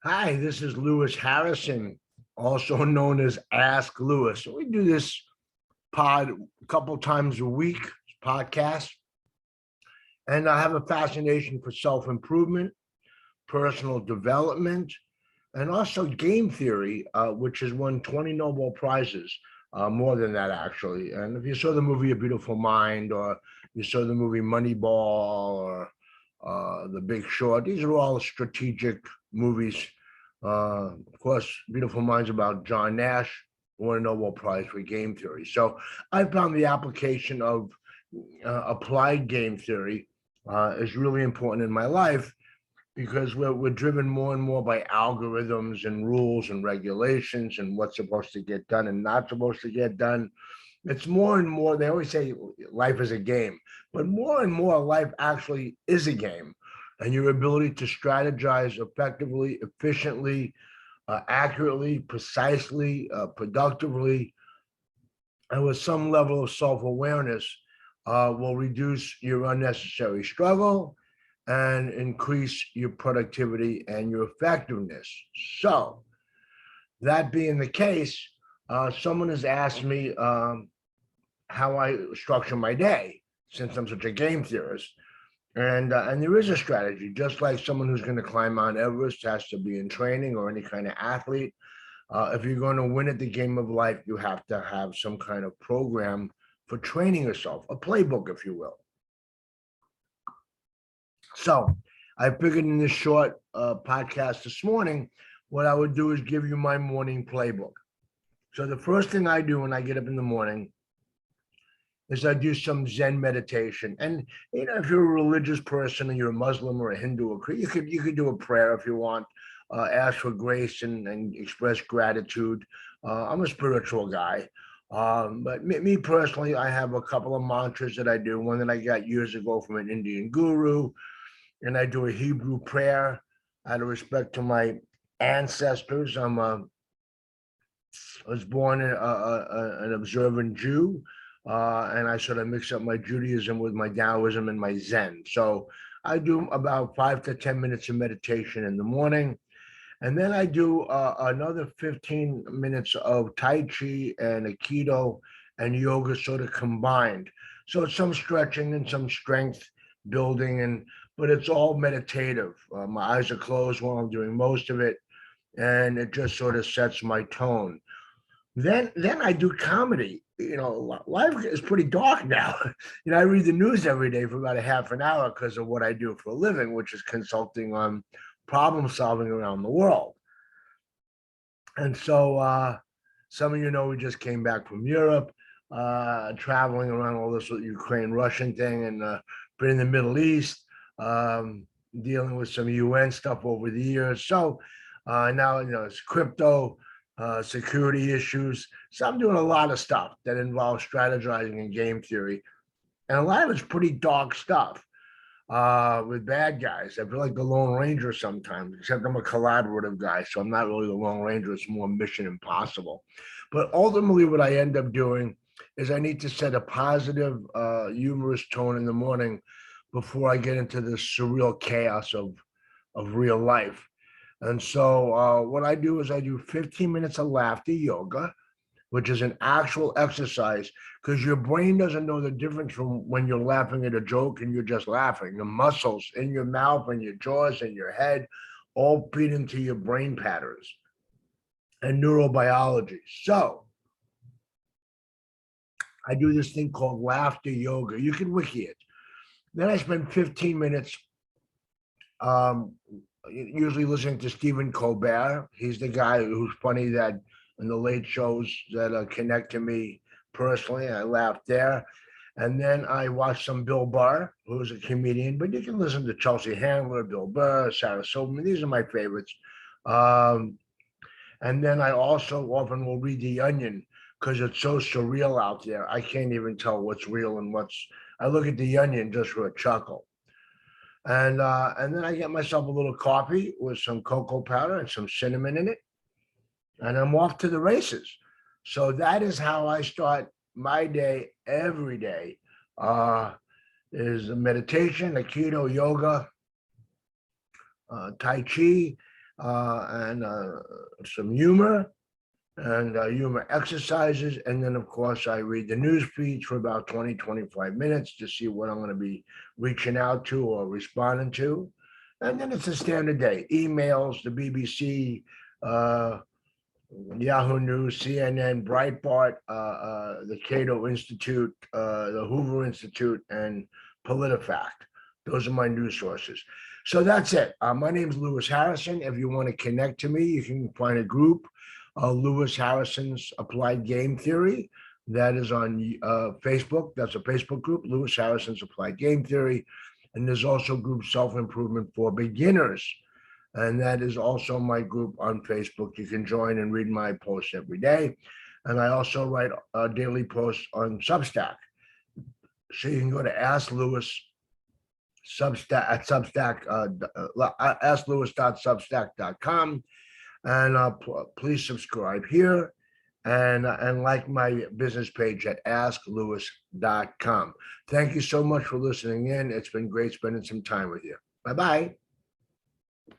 Hi, this is Lewis Harrison, also known as Ask Lewis. We do this pod a couple times a week, podcast, and I have a fascination for self-improvement, personal development, and also game theory, which has won 20 Nobel Prizes, more than that actually. And if you saw the movie A Beautiful Mind, or you saw the movie Moneyball, or The Big Short, these are all strategic movies. Of course, Beautiful Mind's about John Nash, won a Nobel Prize for game theory. So I found the application of applied game theory is really important in my life because we're driven more and more by algorithms and rules and regulations and what's supposed to get done and not supposed to get done. It's more and more, they always say life is a game, but more and more life actually is a game. And your ability to strategize effectively, efficiently, accurately, precisely, productively, and with some level of self-awareness will reduce your unnecessary struggle and increase your productivity and your effectiveness. So that being the case, someone has asked me how I structure my day since I'm such a game theorist. And there is a strategy, just like someone who's going to climb Mount Everest has to be in training, or any kind of athlete. If you're going to win at the game of life, you have to have some kind of program for training yourself, a playbook, if you will. So I figured in this short podcast this morning, what I would do is give you my morning playbook. So the first thing I do when I get up in the morning is I do some Zen meditation. And if you're a religious person and you're a Muslim or a Hindu or you could do a prayer if you want, ask for grace and express gratitude. I'm a spiritual guy. But me personally, I have a couple of mantras that I do. One that I got years ago from an Indian guru, and I do a Hebrew prayer out of respect to my ancestors. I was born an observant Jew, and I sort of mix up my Judaism with my Taoism and my Zen. So I do about 5 to 10 minutes of meditation in the morning. And then I do another 15 minutes of Tai Chi and Aikido and yoga sort of combined. So it's some stretching and some strength building, but it's all meditative. My eyes are closed while I'm doing most of it, and it just sort of sets my tone. Then I do comedy. Life is pretty dark now. I read the news every day for about a half an hour because of what I do for a living, which is consulting on problem solving around the world. And so some of you know we just came back from Europe, traveling around all this Ukraine Russian thing, and been in the Middle East, dealing with some UN stuff over the years. So now it's crypto, security issues. So I'm doing a lot of stuff that involves strategizing and game theory. And a lot of it's pretty dark stuff with bad guys. I feel like the Lone Ranger sometimes, except I'm a collaborative guy. So I'm not really the Lone Ranger. It's more Mission Impossible. But ultimately, what I end up doing is I need to set a positive, humorous tone in the morning before I get into the surreal chaos of real life. And so what I do is I do 15 minutes of laughter yoga, which is an actual exercise, because your brain doesn't know the difference from when you're laughing at a joke and you're just laughing. The muscles in your mouth and your jaws and your head all feed into your brain patterns and neurobiology. So I do this thing called laughter yoga. You can wiki it. Then I spend 15 minutes usually listening to Stephen Colbert. He's the guy who's funny that in the late shows that connect to me personally. I laugh there. And then I watch some Bill Burr, who's a comedian, but you can listen to Chelsea Handler, Bill Burr, Sarah Silverman. These are my favorites. And then I also often will read The Onion because it's so surreal out there. I can't even tell what's real and I look at The Onion just for a chuckle. And then I get myself a little coffee with some cocoa powder and some cinnamon in it, and I'm off to the races. So that is how I start my day every day. Is meditation, Aikido, yoga, Tai Chi, and some humor and humor exercises. And then, of course, I read the news feeds for about 20, 25 minutes to see what I'm going to be reaching out to or responding to. And then it's a standard day, emails, the BBC, Yahoo News, CNN, Breitbart, the Cato Institute, the Hoover Institute, and PolitiFact. Those are my news sources. So that's it. My name is Lewis Harrison. If you want to connect to me, you can find a group, Lewis Harrison's Applied Game Theory. That is on Facebook. That's a Facebook group, Lewis Harrison's Applied Game Theory. And there's also group Self-Improvement for Beginners. And that is also my group on Facebook. You can join and read my posts every day. And I also write daily posts on Substack. So you can go to Ask Lewis Substack at Substack, asklewis.substack.com. And please subscribe here and like my business page at asklewis.com. Thank you so much for listening in. It's been great spending some time with you. Bye-bye.